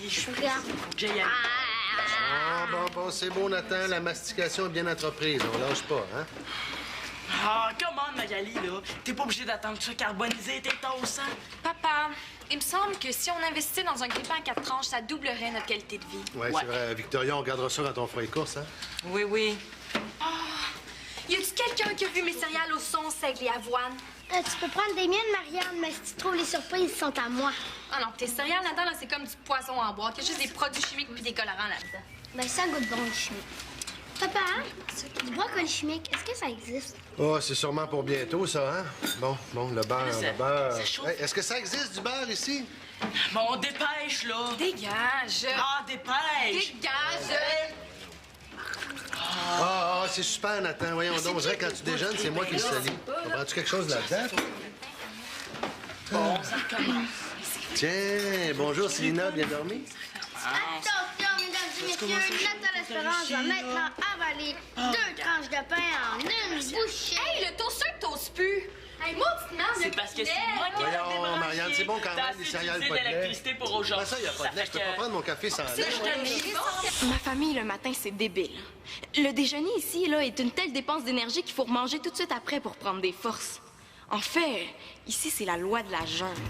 Les cheveux, Regarde. faut que j'aille aller. Bon, c'est bon, Nathan. La mastication est bien entreprise. On lâche pas, hein? Ah, comment, Magali, là? T'es pas obligé d'attendre que ça carboniser tes toasts, hein? Papa, il me semble que si on investissait dans un grippin à 4 tranches, ça doublerait notre qualité de vie. Ouais, c'est vrai. Victoria, on regardera ça quand on fera les courses, hein? Oui, oui. Y a-tu quelqu'un qui a vu mes céréales au son, seigle et avoine? Tu peux prendre des miennes, Marianne, mais si tu trouves les surprises, ils sont à moi. Ah non, tes céréales là-dedans, là, c'est comme du poisson en boîte. Il y a juste des produits chimiques puis des colorants là-dedans. Ben, ça goûte bon, le chimique. Papa, du brocoli chimique, est-ce que ça existe? Oh, c'est sûrement pour bientôt, ça, hein? Bon, le beurre, ça- le beurre. ça chauffe. Hey, est-ce que ça existe, du beurre, ici? Bon, dépêche, là! Dégage! Ah, dépêche! Dégage! C'est super, Nathan. Voyons donc. On dirait que quand tu déjeunes, c'est moi qui le salis. Comprends-tu quelque chose là-dedans? Bon, ça recommence. Tiens, bonjour, Célina. Bien dormi? Attention, mesdames et messieurs, Nathan L'Espérance va maintenant avaler 2 tranches de pain en une bouchée. Hey, le toaster toast plus! Hey, maudite merde, C'est parce que c'est moi qui l'ai Voyons, débranché. Marianne, c'est bon quand T'as même, des assez céréales, utilisé pas de lait. d'électricité pour Comment aujourd'hui. ça, il n'y a pas de lait? Je peux pas prendre mon café sans lait. Ma famille, le matin, c'est débile. Le déjeuner ici, là, est une telle dépense d'énergie qu'il faut remanger tout de suite après pour prendre des forces. En fait, ici, c'est la loi de la jungle.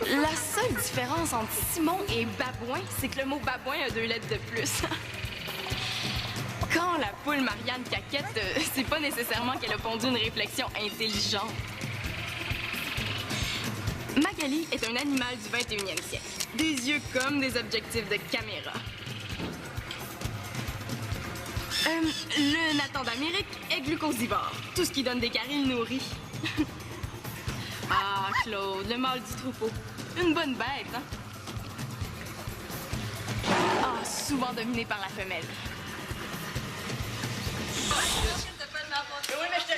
La seule différence entre Simon et Babouin, c'est que le mot Babouin a 2 lettres de plus. Quand la poule Marianne caquette, c'est pas nécessairement qu'elle a pondu une réflexion intelligente. Magali est un animal du 21e siècle. Des yeux comme des objectifs de caméra. Le Nathan d'Amérique est glucosivore. Tout ce qui donne des caries le nourrit. Ah, Claude, le mâle du troupeau. Une bonne bête, hein? Ah, souvent dominé par la femelle.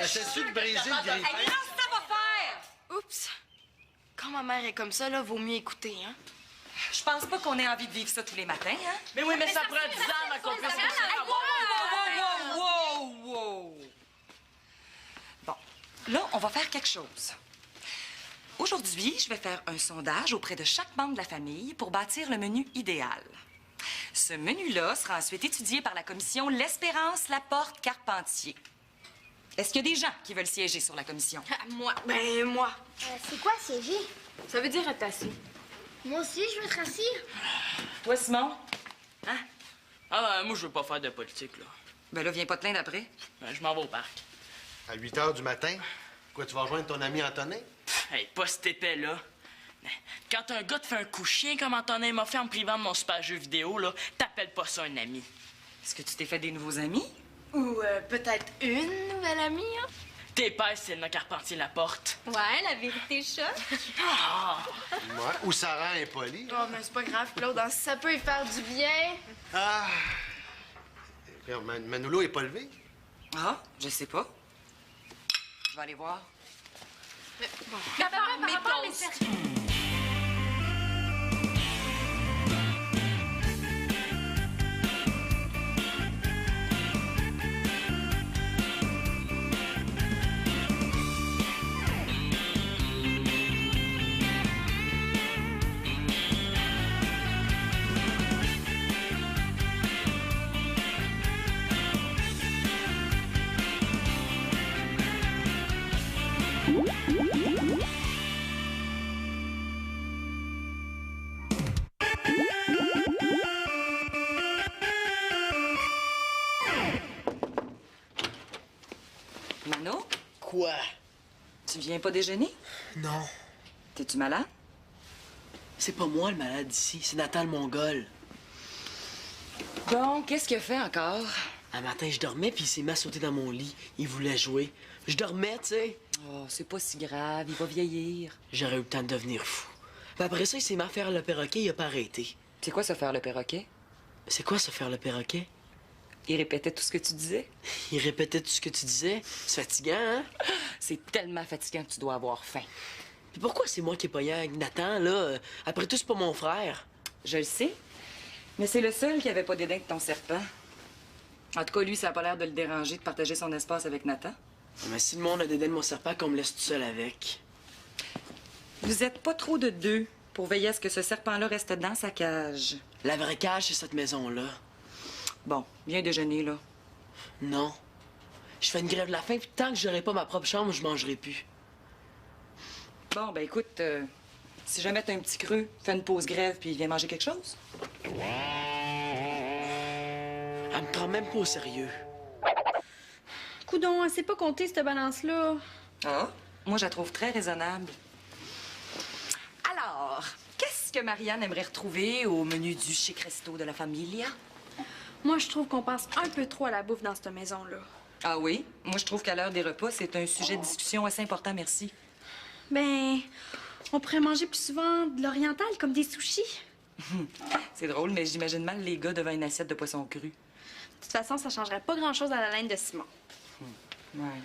Essaie-tu de briser le grille? Oups. Quand ma mère est comme ça, là, vaut mieux écouter, hein? Je pense pas qu'on ait envie de vivre ça tous les matins, hein? Mais oui, mais ça prend 10 ans avant qu'on puisse Wow! Bon, là, on va faire quelque chose. Aujourd'hui, je vais faire un sondage auprès de chaque membre de la famille pour bâtir le menu idéal. Ce menu-là sera ensuite étudié par la commission L'Espérance Laporte Carpentier. Est-ce qu'il y a des gens qui veulent siéger sur la commission? Ah, moi. Ben, moi. C'est quoi, siéger? Ça veut dire être assis. Moi aussi, je veux être assis. Toi, Simon? Hein? Ah, moi, je veux pas faire de politique, là. Ben là, viens pas te plaindre après. Ben, je m'en vais au parc. À 8 h du matin? Quoi, tu vas rejoindre ton ami Antonin? Hey, pas cet épais-là. Quand un gars te fait un coup chien comme Antonin m'a fait en me privant de mon super jeu vidéo, là, t'appelles pas ça un ami. Est-ce que tu t'es fait des nouveaux amis? Ou peut-être une nouvelle amie, hein? Tes pères, c'est le Carpentier Laporte. Ouais, la vérité choque. Ouais. Ou Sarah impolie? Oh, mais c'est pas grave, Claude. hein, Si ça peut y faire du bien. Ah! Regarde, Manolo est pas levé? Ah, je sais pas. Je vais aller voir. Papa, mes toasts. Mano, Quoi? tu viens pas déjeuner? Non. T'es-tu malade? C'est pas moi le malade ici, c'est Nathan le Mongol. Bon, qu'est-ce qu'il a fait encore? Un matin, je dormais, puis il s'est mis à sauter dans mon lit. Il voulait jouer. Je dormais, tu sais. Oh, c'est pas si grave, il va vieillir. J'aurais eu le temps de devenir fou. Puis après ça, il s'est mis à faire le perroquet, il a pas arrêté. C'est quoi ça, faire le perroquet? C'est quoi ça, faire le perroquet? Il répétait tout ce que tu disais. Il répétait tout ce que tu disais. C'est fatigant, hein? C'est tellement fatigant que tu dois avoir faim. Puis pourquoi c'est moi qui ai pogné avec Nathan, là? Après tout, c'est pas mon frère. Je le sais, mais c'est le seul qui avait pas dédain de ton serpent. En tout cas, lui, ça a pas l'air de le déranger de partager son espace avec Nathan. Mais si le monde a dédain de mon serpent, qu'on me laisse tout seul avec. Vous êtes pas trop de deux pour veiller à ce que ce serpent-là reste dans sa cage. La vraie cage, c'est cette maison-là. Bon, viens déjeuner, là. Non. Je fais une grève de la faim, puis tant que j'aurai pas ma propre chambre, je mangerai plus. Bon, ben écoute, si jamais t'as un petit creux, fais une pause grève puis viens manger quelque chose. Elle me prend même pas au sérieux. Coudon, elle sait pas compter cette balance-là. Ah? Moi, je la trouve très raisonnable. Alors, qu'est-ce que Marianne aimerait retrouver au menu du chic resto de la Familia? Moi, je trouve qu'on pense un peu trop à la bouffe dans cette maison-là. Ah oui? Moi, je trouve qu'à l'heure des repas, c'est un sujet de discussion assez important, merci. Ben, on pourrait manger plus souvent de l'oriental, comme des sushis. C'est drôle, mais j'imagine mal les gars devant une assiette de poisson cru. De toute façon, ça changerait pas grand-chose à la laine de Simon. Ouais.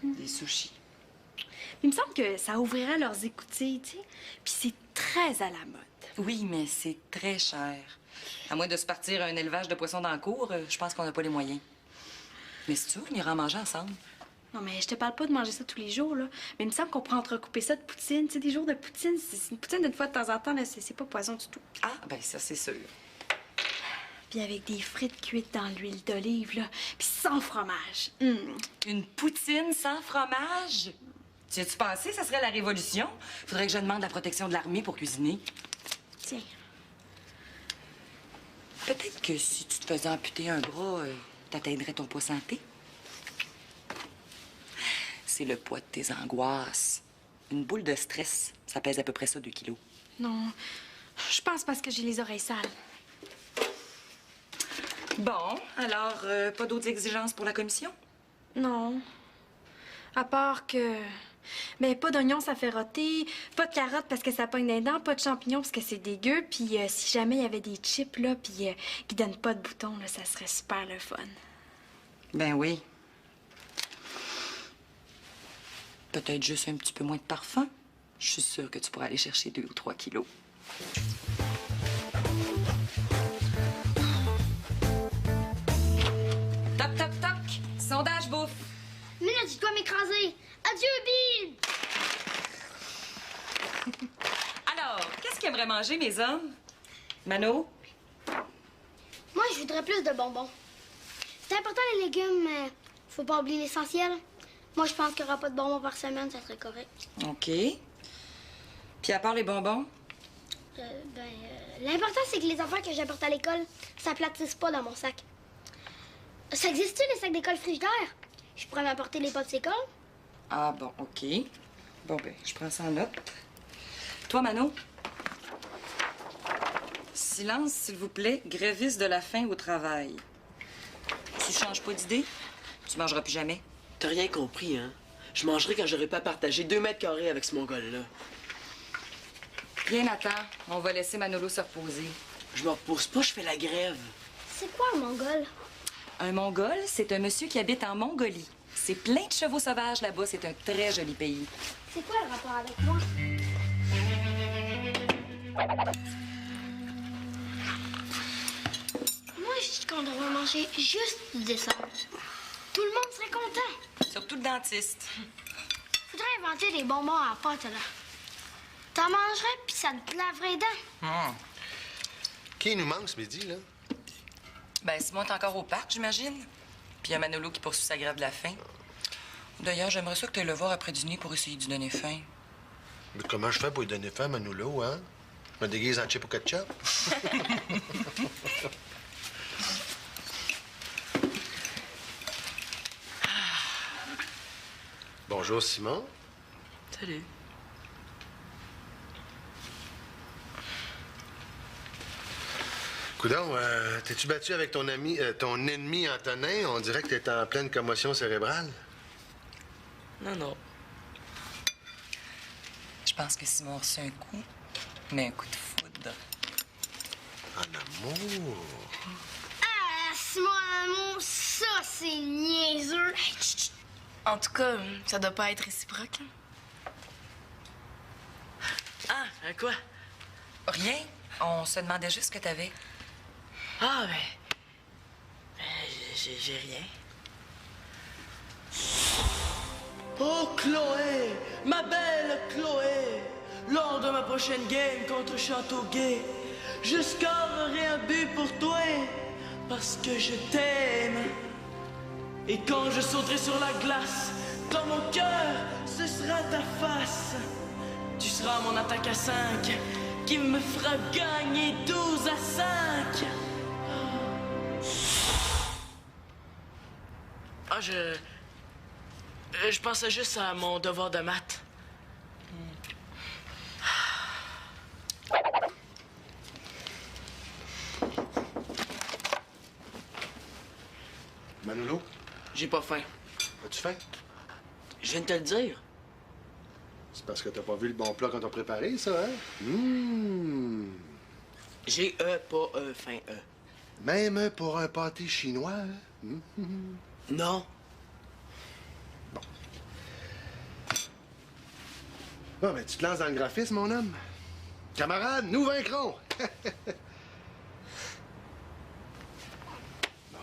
Des sushis. Il me semble que ça ouvrirait leurs écoutilles, tu sais. Puis c'est très à la mode. Oui, mais c'est très cher. À moins de se partir à un élevage de poissons dans la cour, je pense qu'on n'a pas les moyens. Mais si tu veux, on ira en manger ensemble. Non, mais je te parle pas de manger ça tous les jours, là. Mais il me semble qu'on pourrait entrecouper ça de poutine. Tu sais, des jours de poutine, c'est une poutine d'une fois de temps en temps, là, c'est pas poison du tout. Ah, ben ça, c'est sûr. Puis avec des frites cuites dans l'huile d'olive, là. Puis sans fromage. Une poutine sans fromage? Tu as-tu pensé, ça serait la révolution? Faudrait que je demande la protection de l'armée pour cuisiner. Tiens. Peut-être que si tu te faisais amputer un bras, t'atteindrais ton poids santé. C'est le poids de tes angoisses. Une boule de stress, ça pèse à peu près ça, 2 kilos. Non, je pense parce que j'ai les oreilles sales. Bon, alors, pas d'autres exigences pour la commission? Non. À part que... Mais pas d'oignons, ça fait roter. Pas de carottes parce que ça pogne des dents. Pas de champignons parce que c'est dégueu. Puis si jamais il y avait des chips, là, puis qui donnent pas de boutons, là, ça serait super le fun. Ben oui. Peut-être juste un petit peu moins de parfum. Je suis sûre que tu pourras aller chercher 2 ou 3 kilos. Toc, toc, toc! Sondage bouffe! Minute, tu dois m'écraser. Adieu, Bill! Alors, qu'est-ce qu'ils aimeraient manger, mes hommes? Mano? Moi, je voudrais plus de bonbons. C'est important, les légumes, mais faut pas oublier l'essentiel. Moi, je pense qu'il n'y aura pas de bonbons par semaine, ça serait correct. OK. Puis à part les bonbons? L'important, c'est que les affaires que j'apporte à l'école s'aplatissent pas dans mon sac. Ça existe-tu, les sacs d'école frigidaire? Je pourrais m'apporter les potes d'école? Ah bon, OK. Bon, ben, je prends ça en note. Toi, Mano? Silence, s'il vous plaît. Gréviste de la faim au travail. Tu changes pas d'idée? Tu mangeras plus jamais. T'as rien compris, hein? Je mangerai quand j'aurai pas partagé 2 mètres carrés avec ce mongol-là. Viens, Nathan. On va laisser Manolo se reposer. Je me repose pas, je fais la grève. C'est quoi un mongol? Un Mongol, c'est un monsieur qui habite en Mongolie. C'est plein de chevaux sauvages là-bas. C'est un très joli pays. C'est quoi le rapport avec moi? Moi, je dis qu'on devrait manger juste du dessert. Tout le monde serait content. Surtout le dentiste. Faudrait inventer des bonbons à pâte, là. T'en mangerais, puis ça te laverait les dents. Qui nous manque ce midi, là? Ben, Simon est encore au parc, j'imagine. Puis il y a Manolo qui poursuit sa grève de la faim. D'ailleurs, j'aimerais ça que tu ailles le voir après dîner pour essayer de lui donner faim. Mais comment je fais pour lui donner faim à Manolo, hein? Je me déguise en chip au ketchup. Bonjour, Simon. Salut. Coudon, t'es-tu battu avec ton ennemi Antonin? On dirait que t'es en pleine commotion cérébrale. Non. Je pense que Simon a reçu un coup, mais un coup de foudre. En amour. Ah, Simon, amour, ça, c'est niaiseux. En tout cas, ça doit pas être réciproque. Ah, quoi? Rien. On se demandait juste ce que t'avais. Ah, ben j'ai rien. Oh, Chloé! Ma belle Chloé! Lors de ma prochaine game contre Châteauguay, je scorerai un but pour toi, parce que je t'aime. Et quand je sauterai sur la glace, dans mon cœur, ce sera ta face. Tu seras mon attaque à 5, qui me fera gagner 12 à 5. Ah, je pensais juste à mon devoir de maths. Manolo, J'ai pas faim. as-tu faim? Je viens de te le dire. C'est parce que t'as pas vu le bon plat qu'on t'a préparé, ça, hein? J'ai pas faim, Même pour un pâté chinois, hein? Non. Bon, ben, tu te lances dans le graphisme, mon homme. Camarades, nous vaincrons! Bon.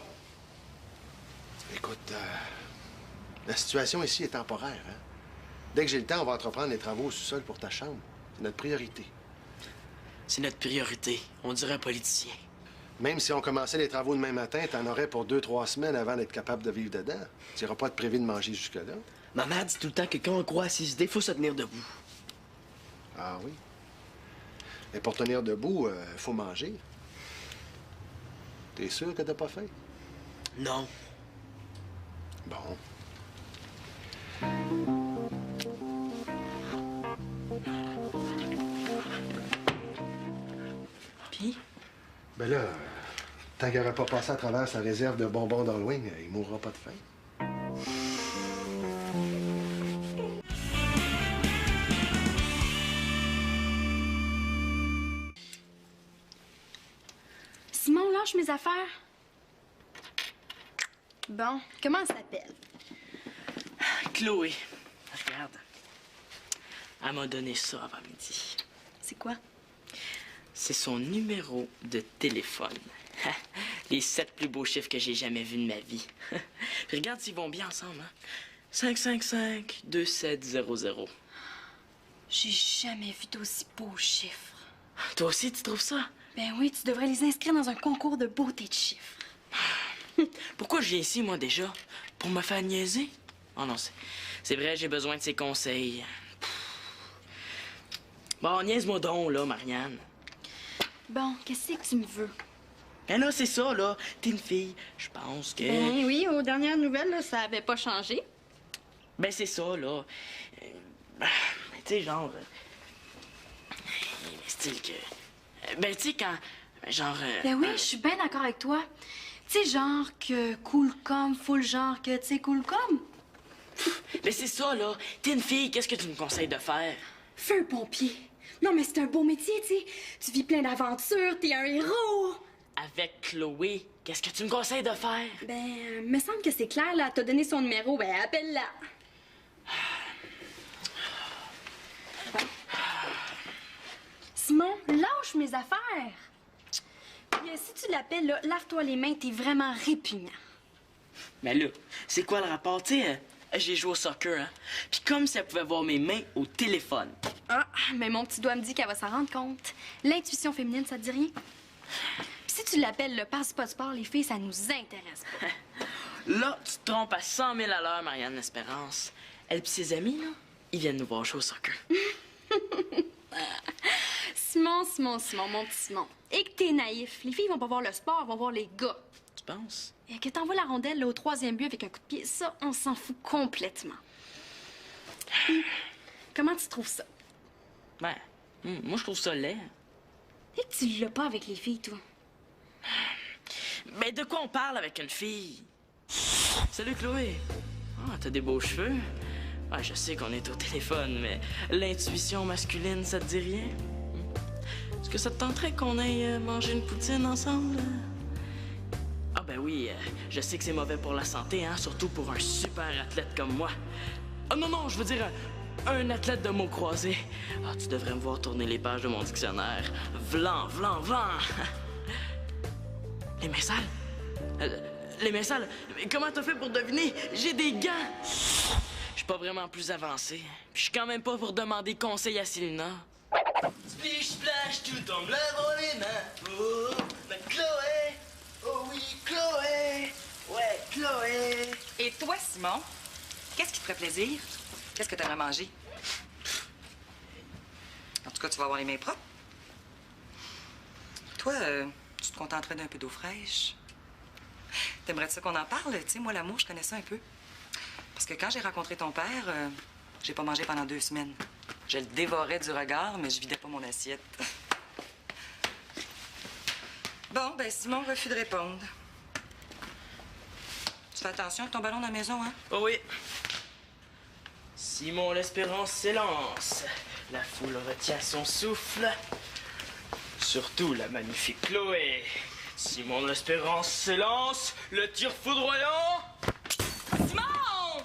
Écoute, la situation ici est temporaire, hein? Dès que j'ai le temps, on va entreprendre les travaux au sous-sol pour ta chambre. C'est notre priorité. C'est notre priorité. On dirait un politicien. Même si on commençait les travaux demain matin, t'en aurais pour 2-3 semaines avant d'être capable de vivre dedans. Tu n'iras pas te priver de manger jusque-là. Maman dit tout le temps que quand on croit à ses idées, faut se tenir debout. Ah oui? Et pour tenir debout, faut manger. T'es sûr que t'as pas faim? Non. Bon. Puis? Ben là, tant qu'il n'aurait pas passé à travers sa réserve de bonbons d'Halloween, il mourra pas de faim. Simon, lâche mes affaires. Bon, comment elle s'appelle? Chloé. Regarde. Elle m'a donné ça avant midi. C'est quoi? C'est son numéro de téléphone. Les 7 plus beaux chiffres que j'ai jamais vus de ma vie. Puis regarde s'ils vont bien ensemble, hein? 555-2700. J'ai jamais vu d'aussi beaux chiffres. Toi aussi, tu trouves ça? Ben oui, tu devrais les inscrire dans un concours de beauté de chiffres. Pourquoi je viens ici, moi, déjà? Pour me faire niaiser? Oh non, c'est vrai, j'ai besoin de ses conseils. Bon, niaise-moi donc, là, Marianne. Bon, qu'est-ce que tu me veux? Ben là, c'est ça, là. T'es une fille. Je pense que... Ben oui, aux dernières nouvelles, là, ça avait pas changé. Ben, c'est ça, là. Tu sais, genre... style que... Ben, tu sais, quand... Genre... Ben oui, je suis bien d'accord avec toi. Tu sais, genre que cool comme, full genre que, tu sais, cool comme. Ben, c'est ça, là. T'es une fille, qu'est-ce que tu me conseilles de faire? Feu pompier. Non, mais c'est un beau métier, tu sais. Tu vis plein d'aventures, t'es un héros. Avec Chloé, qu'est-ce que tu me conseilles de faire? Ben, me semble que c'est clair, là. T'as donné son numéro, ben, appelle-la. Bon. Simon, lâche mes affaires. Puis, si tu l'appelles, là, lave-toi les mains, t'es vraiment répugnant. Mais là, c'est quoi le rapport? Tu sais, j'ai joué au soccer, hein? Puis comme si elle pouvait voir mes mains au téléphone. Ah, mais mon petit doigt me dit qu'elle va s'en rendre compte. L'intuition féminine, ça te dit rien? Puis si tu l'appelles le passe-pas-sport, les filles, ça nous intéresse pas. Là, tu te trompes à 100 000 à l'heure, Marianne Espérance. Elle et ses amis, là, ils viennent nous voir jouer au soccer. Simon, mon petit Simon. Et que t'es naïf. Les filles vont pas voir le sport, elles vont voir les gars. Tu penses? Et que t'envoies la rondelle là, au 3e but avec un coup de pied, ça, on s'en fout complètement. Comment tu trouves ça? Ben, moi, je trouve ça laid. Et que tu l'as pas avec les filles, toi. Mais de quoi on parle avec une fille? Salut, Chloé. Ah, t'as des beaux cheveux. Ah, je sais qu'on est au téléphone, mais l'intuition masculine, ça te dit rien? Est-ce que ça te tenterait qu'on aille manger une poutine ensemble? Ah ben oui, je sais que c'est mauvais pour la santé, hein, surtout pour un super athlète comme moi. Oh non, je veux dire un athlète de mots croisés. Ah, tu devrais me voir tourner les pages de mon dictionnaire. Vlan. Les mains sales? Les mains sales? Mais comment t'as fait pour deviner? J'ai des gants! Je suis pas vraiment plus avancé. Puis je suis quand même pas pour demander conseil à Célina. Splish splash, tout tombe lève les mains. Oh, mais Chloé, oh oui, Chloé, ouais, Chloé. Et toi, Simon, qu'est-ce qui te ferait plaisir? Qu'est-ce que t'aimerais manger? En tout cas, tu vas avoir les mains propres. Toi, tu te contenterais d'un peu d'eau fraîche? T'aimerais ça qu'on en parle? Tu sais, moi, l'amour, je connais ça un peu. Parce que quand j'ai rencontré ton père, j'ai pas mangé pendant 2 semaines. Je le dévorais du regard, mais je vidais pas mon assiette. Bon, ben Simon refuse de répondre. Tu fais attention avec ton ballon dans la maison, hein? Oh oui. Simon l'Espérance s'élance. La foule retient son souffle. Surtout la magnifique Chloé. Simon l'Espérance s'élance. Le tir foudroyant. Simon!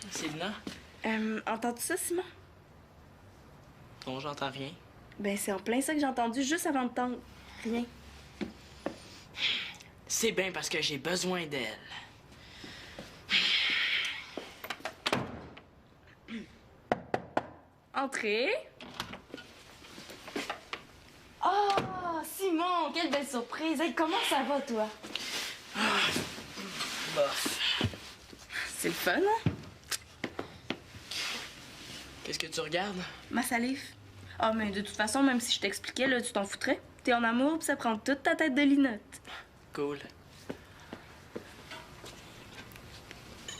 Célina? Entends-tu ça, Simon? Non, j'entends rien. Ben, c'est en plein ça que j'ai entendu juste avant de t'entendre. Rien. C'est bien parce que j'ai besoin d'elle. Entrez. Oh, Simon, quelle belle surprise. Hey, comment ça va, toi? Bof. C'est le fun, hein? Qu'est-ce que tu regardes? Ma salive. Ah, mais de toute façon, même si je t'expliquais, là, tu t'en foutrais. T'es en amour, puis ça prend toute ta tête de linotte. Cool.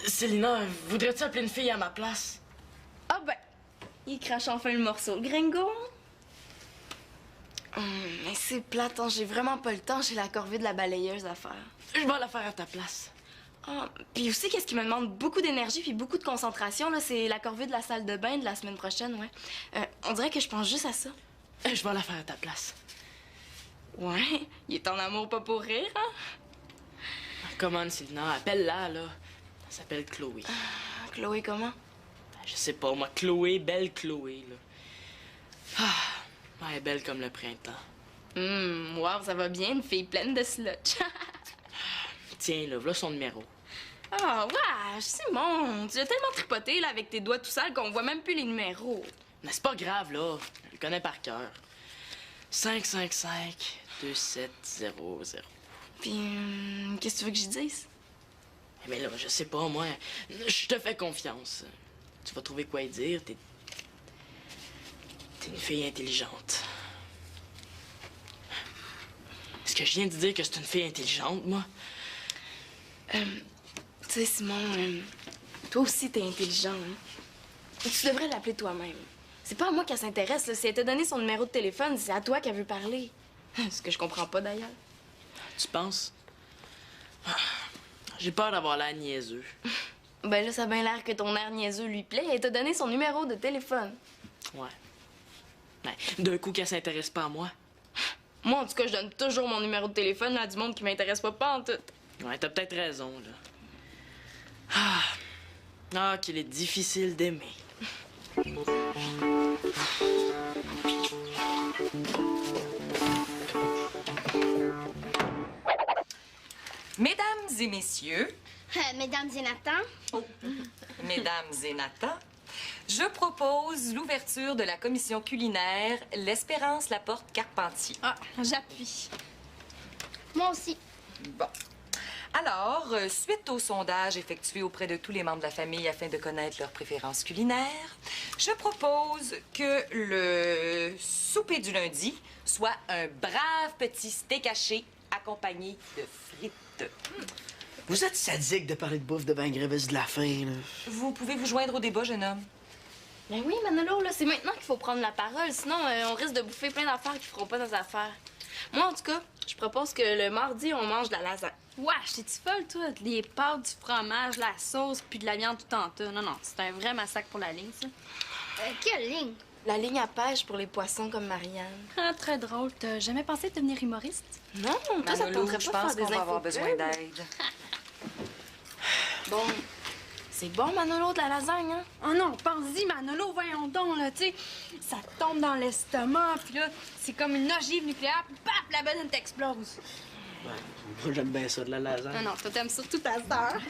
Célina, voudrais-tu appeler une fille à ma place? Ah ben, il crache enfin le morceau, le gringo. Mais c'est plate, hein. J'ai vraiment pas le temps. J'ai la corvée de la balayeuse à faire. Je vais la faire à ta place. Ah, puis aussi, qu'est-ce qui me demande beaucoup d'énergie puis beaucoup de concentration, là, c'est la corvée de la salle de bain de la semaine prochaine, ouais. On dirait que je pense juste à ça. Je vais la faire à ta place. Ouais, il est en amour pas pour rire, hein? Comment, Célina? Appelle-la, là. Elle s'appelle Chloé. Chloé, comment? Je sais pas, moi, Chloé, belle Chloé, là. Ah, elle est belle comme le printemps. Wow, ça va bien, une fille pleine de slotch. Tiens, là, voilà son numéro. Ah, ouais, Simon, tu as tellement tripoté, là, avec tes doigts tout sales qu'on voit même plus les numéros. Mais c'est pas grave, là. Je le connais par cœur. 555-2700. Puis, qu'est-ce que tu veux que j'y dise? Mais là, je sais pas, moi. Je te fais confiance. Tu vas trouver quoi y dire. T'es une fille intelligente. Est-ce que je viens de dire que c'est une fille intelligente, moi? Tu sais, Simon, toi aussi, t'es intelligent, hein? Tu devrais l'appeler toi-même. C'est pas à moi qu'elle s'intéresse, là. Si elle t'a donné son numéro de téléphone, c'est à toi qu'elle veut parler. Ce que je comprends pas, d'ailleurs. Tu penses? J'ai peur d'avoir l'air niaiseux. Ben là, ça a bien l'air que ton air niaiseux lui plaît. Elle t'a donné son numéro de téléphone. Ouais. Ben, d'un coup qu'elle s'intéresse pas à moi. Moi, en tout cas, je donne toujours mon numéro de téléphone à du monde qui m'intéresse pas en tout. Ouais, t'as peut-être raison, là. Ah, qu'il est difficile d'aimer. Mesdames et messieurs, Mesdames et Nathan, mesdames et Nathan, je propose l'ouverture de la commission culinaire L'Espérance Laporte-Carpentier. Ah, j'appuie. moi aussi. Bon. Alors, suite au sondage effectué auprès de tous les membres de la famille afin de connaître leurs préférences culinaires, je propose que le souper du lundi soit un brave petit steak haché accompagné de frites. Vous êtes sadique de parler de bouffe devant un gréviste de la faim, là. Vous pouvez vous joindre au débat, jeune homme. Ben oui, Manolo, là, c'est maintenant qu'il faut prendre la parole. Sinon, on risque de bouffer plein d'affaires qui feront pas nos affaires. Moi, en tout cas, je propose que le mardi, on mange de la lasagne. Wesh, t'es-tu folle, toi? Les pâtes, du fromage, la sauce, puis de la viande tout en tas. Non, non, c'est un vrai massacre pour la ligne, ça. Quelle ligne? La ligne à pêche pour les poissons comme Marianne. Ah, très drôle. T'as jamais pensé devenir humoriste? Non, toi, ça te Manolo, tenterait je pas de pense faire qu'on des va avoir infos besoin pubs? d'aide. Bon, c'est bon, Manolo, de la lasagne, hein? Oh non, pense-y, Manolo, voyons donc, là, tu sais. Ça te tombe dans l'estomac, puis là, c'est comme une ogive nucléaire, puis paf, la banane t'explose. Ouais, moi, j'aime bien ça, de la lasagne. Non, non, toi, t'aimes surtout ta sœur.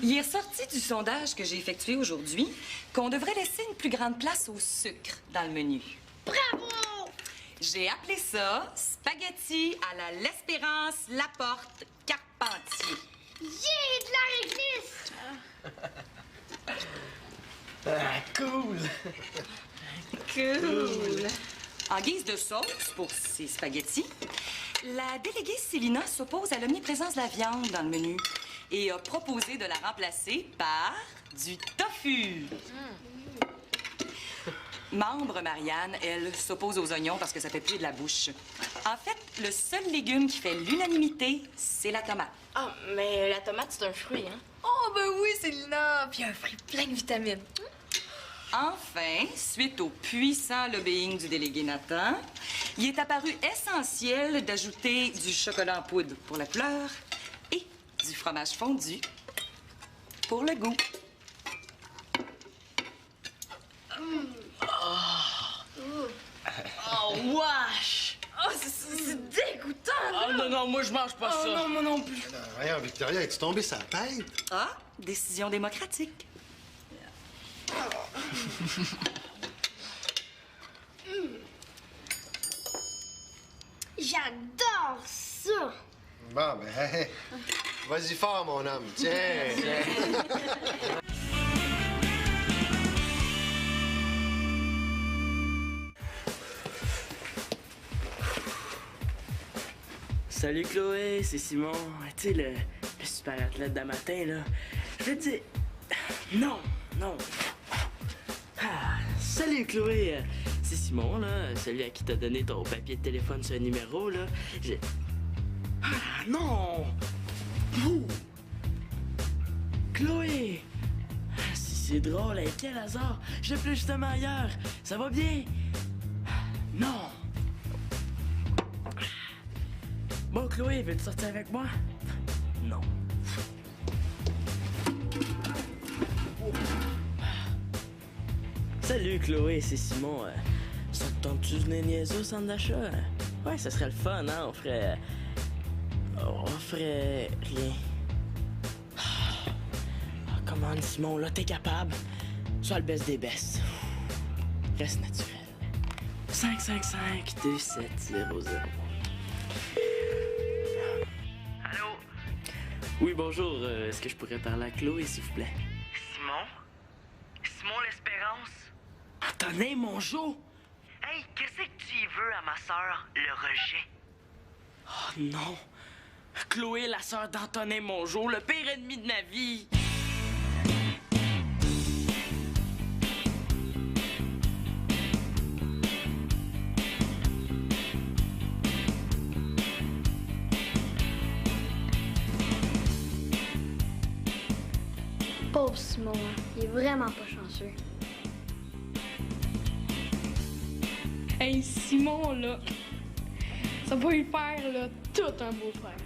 Il est ressorti du sondage que j'ai effectué aujourd'hui qu'on devrait laisser une plus grande place au sucre dans le menu. Bravo! J'ai appelé ça spaghetti à la L'Espérance Laporte Carpentier. Yeah, de la réglisse! Ah, cool! Cool. En guise de sauce pour ces spaghettis, la déléguée Célina s'oppose à l'omniprésence de la viande dans le menu et a proposé de la remplacer par du tofu. Membre Marianne, elle s'oppose aux oignons parce que ça fait puer de la bouche. En fait, le seul légume qui fait l'unanimité, c'est la tomate. Ah, mais la tomate, c'est un fruit, hein? Oh, ben oui, Célina! Puis un fruit plein de vitamines. Enfin, suite au puissant lobbying du délégué Nathan, il est apparu essentiel d'ajouter du chocolat en poudre pour la couleur et du fromage fondu pour le goût. Oh, wesh! Oh, c'est dégoûtant, là! Oh non, non, moi je mange pas ça. Oh non, moi non plus. Voyons, Victoria, es-tu tombée sur la tête? Ah, décision démocratique. J'adore ça! Bon, ben, vas-y fort, mon homme. Tiens. Salut Chloé, c'est Simon. Tu sais, le super athlète d'un matin, là. Je veux dire... Non, non. Ah, salut Chloé, c'est Simon, là, celui à qui t'as donné ton papier de téléphone sur un numéro, là. Ah, non! Ouh. Chloé! Ah, si c'est drôle, hein, quel hasard! Je l'ai plus justement ailleurs. Ça va bien? Non! Bon, Chloé, veux-tu sortir avec moi? Non. Salut, Chloé, c'est Simon. Ça te tente-tu de venir niaiser au centre d'achat? Ouais, ça serait le fun, hein? On ferait rien. Ah, come on, Simon, là, t'es capable. Sois le best des bestes. Reste naturel. 555-2700. Allô? Oui, bonjour. Est-ce que je pourrais parler à Chloé, s'il vous plaît? Simon? Simon l'Espérance? Attendez, mon Jo! Hey, qu'est-ce que tu y veux à ma sœur, le rejet? Oh non! Chloé, la sœur d'Antonin Mongeau, le pire ennemi de ma vie! Pauvre Simon, hein. Il est vraiment pas chanceux. Hey, Simon, là, ça va lui faire, là, tout un beau frère.